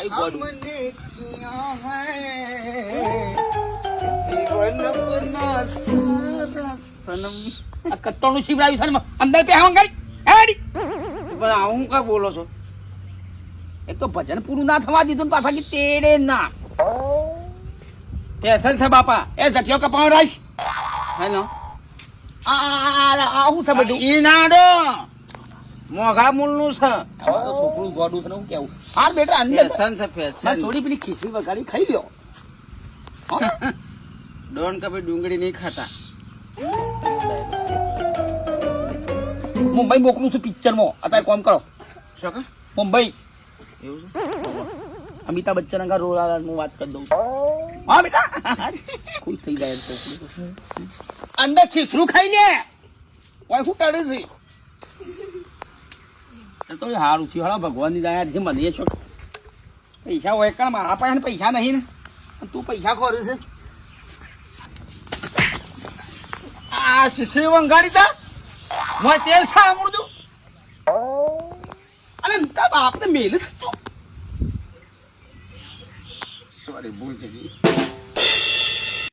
हमने किया है जीवन अपना सारा सनम આ કટ્ટોનું શિવરાયું છે ને અંદર પહેવા ગઈ હેડી પણ આવું કા બોલો છો એક તો ભજન પૂરું ના થવા દીધું ને પાછા કે તેડે ના ફેશન છે બાપા એ જઠિયો કપાવ રાખ હેલો આ હું છે બધું ઈ નાડો મોઘા મૂળનું છે છોકરું ગોડું છે ને હું કેવું હાર બેટા અંદર ફેશન છે ફેશન થોડી પેલી ખીચડી વગાડી ખાઈ લ્યો ડોન કભી ડુંગળી નહીં ખાતા મુંબઈ મોકલું છું પિક્ચરમાં અત્યારે કોમ કરો શું કે મુંબઈ એવું છે અમિતાભ બચ્ચન અંગા રોલ હું વાત કરી દઉં હા બેટા ખુશ થઈ જાય છોકરું અંદર ખીસરું ખાઈ લે ઓય શું કાઢે છે તો સારું થયું હાલો ભગવાનની દયાથી મને છો પૈસા હોય કારણ મારા પાસે પૈસા નહીં ને તું પૈસા ખોરે છે આ શીશી વંગાડી તા મોય તેલ છા અમૃતું અરે તારા બાપને મેલ જ તું સોરી ભૂલ થઈ ગઈ